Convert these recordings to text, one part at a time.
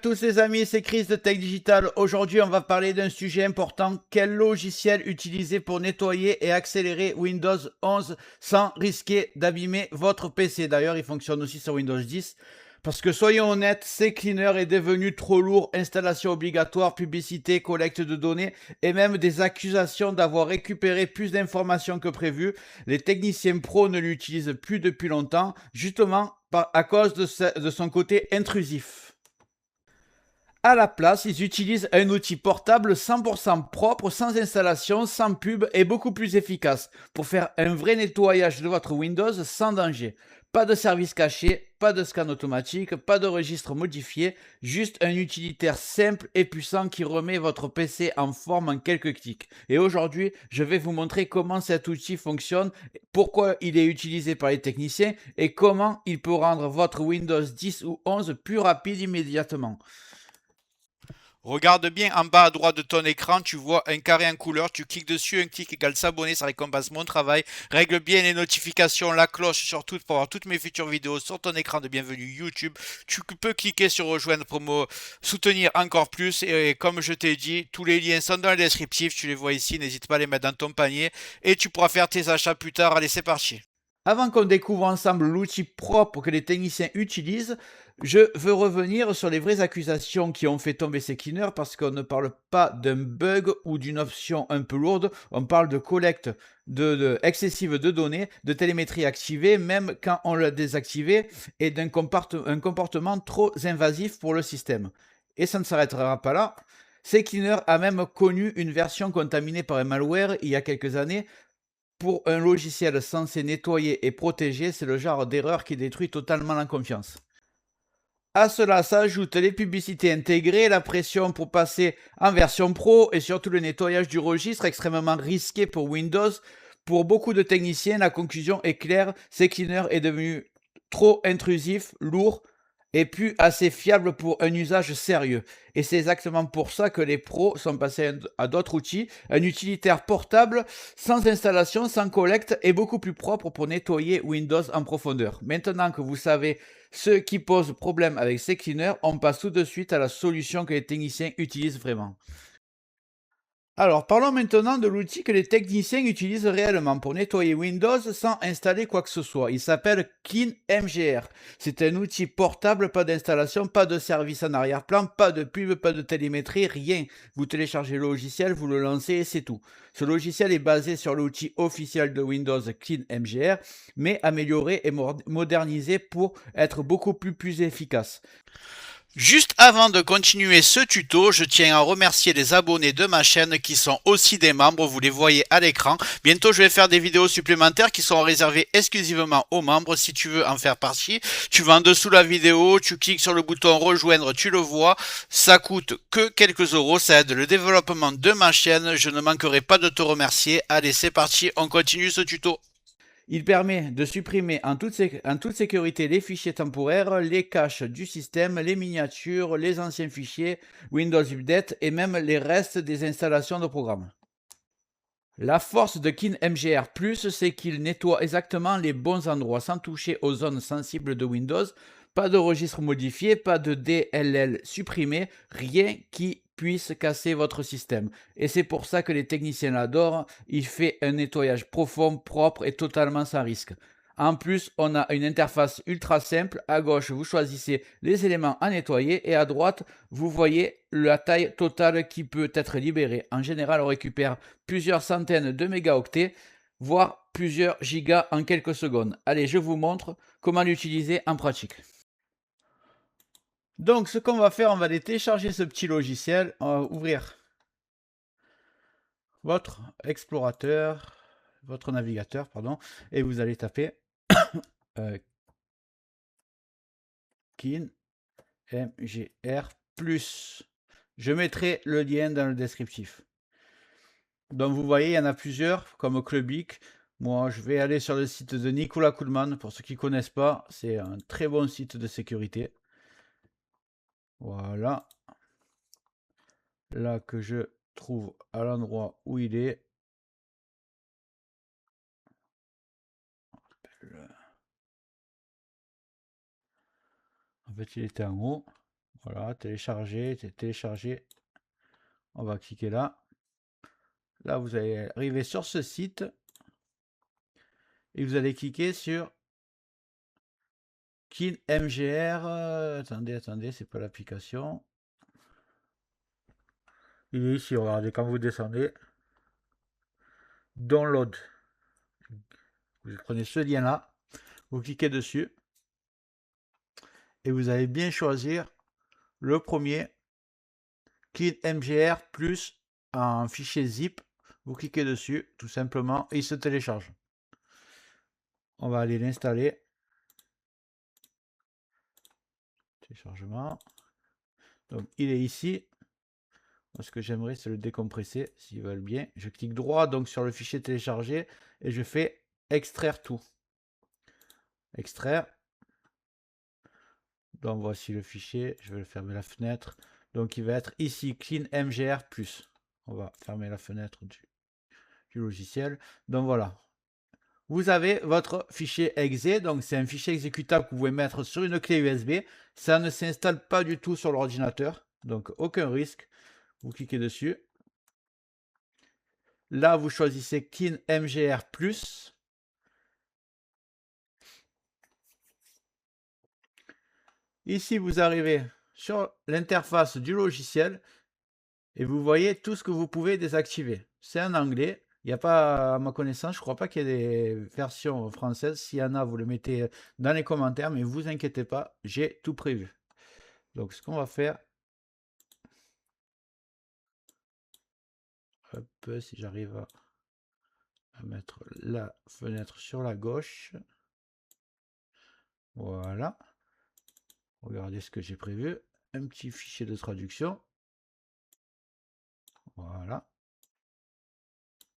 Tous les amis, c'est Chris de Tech Digital. Aujourd'hui, on va parler d'un sujet important. Quel logiciel utiliser pour nettoyer et accélérer Windows 11 sans risquer d'abîmer votre PC? D'ailleurs, il fonctionne aussi sur Windows 10. Parce que soyons honnêtes, CCleaner est devenu trop lourd, installation obligatoire, publicité, collecte de données et même des accusations d'avoir récupéré plus d'informations que prévu. Les techniciens pros ne l'utilisent plus depuis longtemps, justement à cause de son côté intrusif. À la place, ils utilisent un outil portable 100% propre, sans installation, sans pub et beaucoup plus efficace pour faire un vrai nettoyage de votre Windows sans danger. Pas de service caché, pas de scan automatique, pas de registre modifié, juste un utilitaire simple et puissant qui remet votre PC en forme en quelques clics. Et aujourd'hui, je vais vous montrer comment cet outil fonctionne, pourquoi il est utilisé par les techniciens et comment il peut rendre votre Windows 10 ou 11 plus rapide immédiatement. Regarde bien en bas à droite de ton écran, tu vois un carré en couleur, tu cliques dessus, un clic égale s'abonner, ça récompense mon travail. Règle bien les notifications, la cloche surtout pour avoir toutes mes futures vidéos sur ton écran de bienvenue YouTube. Tu peux cliquer sur rejoindre pour me soutenir encore plus et comme je t'ai dit, tous les liens sont dans le descriptif, tu les vois ici, n'hésite pas à les mettre dans ton panier et tu pourras faire tes achats plus tard. Allez, c'est parti. Avant qu'on découvre ensemble l'outil propre que les techniciens utilisent, je veux revenir sur les vraies accusations qui ont fait tomber ces cleaners parce qu'on ne parle pas d'un bug ou d'une option un peu lourde, on parle de collecte excessive de données, de télémétrie activée, même quand on l'a désactivé, et d'un comportement trop invasif pour le système. Et ça ne s'arrêtera pas là. CCleaner a même connu une version contaminée par un malware il y a quelques années. Pour un logiciel censé nettoyer et protéger, c'est le genre d'erreur qui détruit totalement la confiance. À cela s'ajoutent les publicités intégrées, la pression pour passer en version pro et surtout le nettoyage du registre extrêmement risqué pour Windows. Pour beaucoup de techniciens, la conclusion est claire, CCleaner est devenu trop intrusif, lourd et plus assez fiable pour un usage sérieux. Et c'est exactement pour ça que les pros sont passés à d'autres outils, un utilitaire portable, sans installation, sans collecte et beaucoup plus propre pour nettoyer Windows en profondeur. Maintenant que vous savez ce qui pose problème avec ces cleaners, on passe tout de suite à la solution que les techniciens utilisent vraiment. Alors, parlons maintenant de l'outil que les techniciens utilisent réellement pour nettoyer Windows sans installer quoi que ce soit. Il s'appelle KinMGR. C'est un outil portable, pas d'installation, pas de service en arrière-plan, pas de pub, pas de télémétrie, rien. Vous téléchargez le logiciel, vous le lancez et c'est tout. Ce logiciel est basé sur l'outil officiel de Windows KinMGR, mais amélioré et modernisé pour être beaucoup plus efficace. Juste avant de continuer ce tuto, je tiens à remercier les abonnés de ma chaîne qui sont aussi des membres, vous les voyez à l'écran. Bientôt je vais faire des vidéos supplémentaires qui sont réservées exclusivement aux membres. Si tu veux en faire partie, tu vas en dessous de la vidéo, tu cliques sur le bouton rejoindre, tu le vois. Ça coûte que quelques euros, ça aide le développement de ma chaîne. Je ne manquerai pas de te remercier. Allez, c'est parti, on continue ce tuto. Il permet de supprimer en toute sécurité les fichiers temporaires, les caches du système, les miniatures, les anciens fichiers, Windows Update et même les restes des installations de programmes. La force de KinMGR+, c'est qu'il nettoie exactement les bons endroits sans toucher aux zones sensibles de Windows. Pas de registre modifié, pas de DLL supprimé, rien qui puisse casser votre système. Et c'est pour ça que les techniciens l'adorent. Il fait un nettoyage profond, propre et totalement sans risque. En plus, on a une interface ultra simple. À gauche, vous choisissez les éléments à nettoyer et à droite, vous voyez la taille totale qui peut être libérée. En général, on récupère plusieurs centaines de mégaoctets, voire plusieurs gigas en quelques secondes. Allez, je vous montre comment l'utiliser en pratique. Donc, ce qu'on va faire, on va aller télécharger ce petit logiciel. On va ouvrir votre explorateur, votre navigateur, pardon, et vous allez taper euh, KinMGR+. Je mettrai le lien dans le descriptif. Donc vous voyez, il y en a plusieurs, comme Clubic. Moi, je vais aller sur le site de Nicolas Kuhlmann. Pour ceux qui ne connaissent pas, c'est un très bon site de sécurité. Voilà. Là que je trouve à l'endroit où il est. fait, il était en haut. Voilà, télécharger, télécharger. On va cliquer là. Là, vous allez arriver sur ce site. Et vous allez cliquer sur KinMGR. Attendez, c'est pas l'application. Il est ici, regardez, quand vous descendez. Download. Vous prenez ce lien-là. Vous cliquez dessus. Et vous allez bien choisir le premier. KinMGR plus un fichier zip. Vous cliquez dessus, tout simplement, et il se télécharge. On va aller l'installer. Téléchargement. Donc, il est ici. Moi, ce que j'aimerais, c'est le décompresser, s'ils veulent bien. Je clique droit donc sur le fichier téléchargé et je fais extraire tout. Extraire. Donc, voici le fichier. Je vais fermer la fenêtre. Donc, il va être ici, KinMGR+. On va fermer la fenêtre du logiciel. Donc, voilà. Vous avez votre fichier exe, donc c'est un fichier exécutable que vous pouvez mettre sur une clé USB. Ça ne s'installe pas du tout sur l'ordinateur, donc aucun risque. Vous cliquez dessus. Là, vous choisissez KinMGR+. Ici, vous arrivez sur l'interface du logiciel et vous voyez tout ce que vous pouvez désactiver. C'est en anglais. Il n'y a pas, à ma connaissance, je ne crois pas qu'il y ait des versions françaises. S'il y en a, vous le mettez dans les commentaires, mais vous inquiétez pas, j'ai tout prévu. Donc, ce qu'on va faire, hop, si j'arrive à mettre la fenêtre sur la gauche, voilà. Regardez ce que j'ai prévu, un petit fichier de traduction, voilà.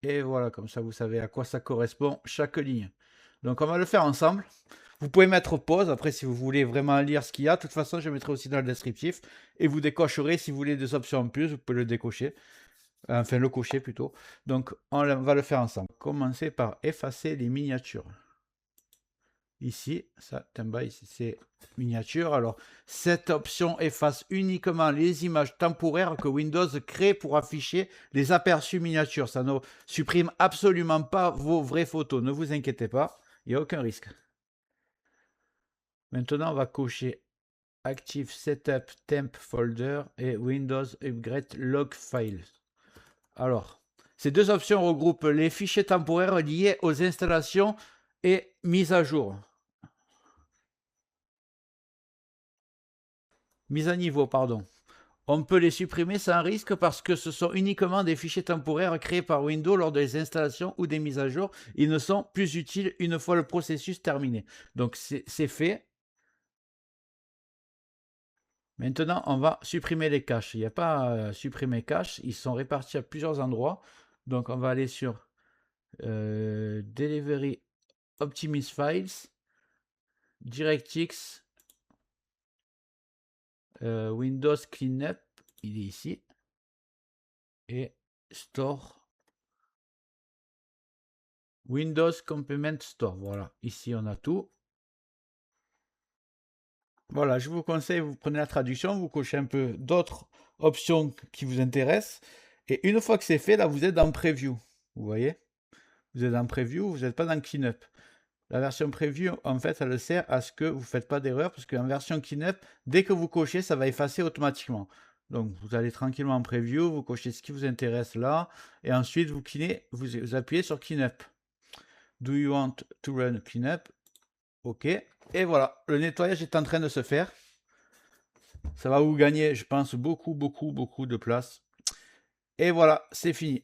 Et voilà, comme ça, vous savez à quoi ça correspond chaque ligne. Donc, on va le faire ensemble. Vous pouvez mettre pause, après, si vous voulez vraiment lire ce qu'il y a. De toute façon, je mettrai aussi dans le descriptif. Et vous décocherez, si vous voulez des options en plus, vous pouvez le décocher. Enfin, le cocher plutôt. Donc, on va le faire ensemble. Commencez par effacer les miniatures. Ici, ça, ici, c'est miniature. Alors, cette option efface uniquement les images temporaires que Windows crée pour afficher les aperçus miniatures. Ça ne supprime absolument pas vos vraies photos. Ne vous inquiétez pas, il n'y a aucun risque. Maintenant, on va cocher Active Setup Temp Folder et Windows Upgrade Log Files. Alors, ces deux options regroupent les fichiers temporaires liés aux installations et mises à jour. Mise à niveau, pardon. On peut les supprimer sans risque parce que ce sont uniquement des fichiers temporaires créés par Windows lors des installations ou des mises à jour. Ils ne sont plus utiles une fois le processus terminé. Donc c'est fait. Maintenant, on va supprimer les caches. Il n'y a pas à supprimer caches. Ils sont répartis à plusieurs endroits. Donc on va aller sur Delivery Optimize Files, DirectX, Windows Cleanup, il est ici, et Store, Windows Complement Store. Voilà, ici on a tout. Voilà, je vous conseille, vous prenez la traduction, vous cochez un peu d'autres options qui vous intéressent, et une fois que c'est fait, là vous êtes dans Preview. Vous voyez, vous êtes dans Preview, vous n'êtes pas dans Cleanup. La version Preview, en fait, elle sert à ce que vous ne faites pas d'erreur, parce qu'en version Cleanup, dès que vous cochez, ça va effacer automatiquement. Donc, vous allez tranquillement en Preview, vous cochez ce qui vous intéresse là, et ensuite, vous appuyez sur Cleanup. Do you want to run Cleanup? OK. Et voilà, le nettoyage est en train de se faire. Ça va vous gagner, je pense, beaucoup de place. Et voilà, c'est fini.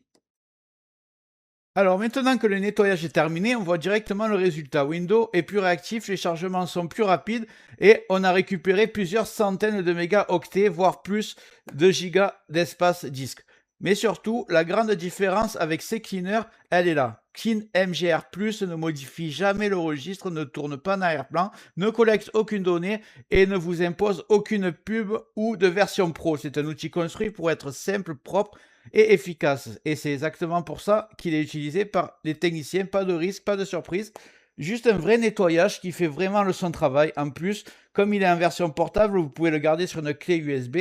Alors maintenant que le nettoyage est terminé, on voit directement le résultat. Windows est plus réactif, les chargements sont plus rapides et on a récupéré plusieurs centaines de mégaoctets, voire plus de gigas d'espace disque. Mais surtout, la grande différence avec ces cleaners, elle est là. KinMGR+ ne modifie jamais le registre, ne tourne pas en arrière-plan, ne collecte aucune donnée et ne vous impose aucune pub ou de version pro. C'est un outil construit pour être simple, propre et efficace. Et c'est exactement pour ça qu'il est utilisé par les techniciens. Pas de risque, pas de surprise. Juste un vrai nettoyage qui fait vraiment son travail. En plus, comme il est en version portable, vous pouvez le garder sur une clé USB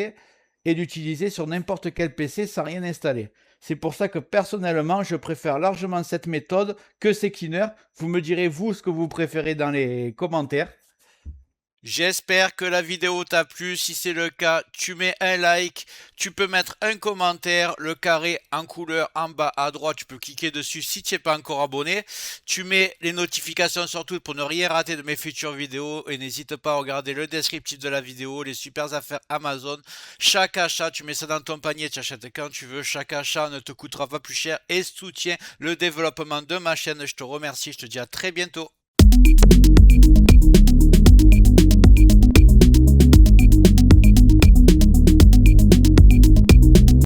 et l'utiliser sur n'importe quel PC sans rien installer. C'est pour ça que personnellement, je préfère largement cette méthode que CCleaner. Vous me direz, vous, ce que vous préférez dans les commentaires. J'espère que la vidéo t'a plu. Si c'est le cas, tu mets un like, tu peux mettre un commentaire, le carré en couleur en bas à droite, tu peux cliquer dessus si tu n'es pas encore abonné. Tu mets les notifications surtout pour ne rien rater de mes futures vidéos et n'hésite pas à regarder le descriptif de la vidéo, les super affaires Amazon. Chaque achat, tu mets ça dans ton panier, tu achètes quand tu veux. Chaque achat ne te coûtera pas plus cher et soutient le développement de ma chaîne. Je te remercie, je te dis à très bientôt.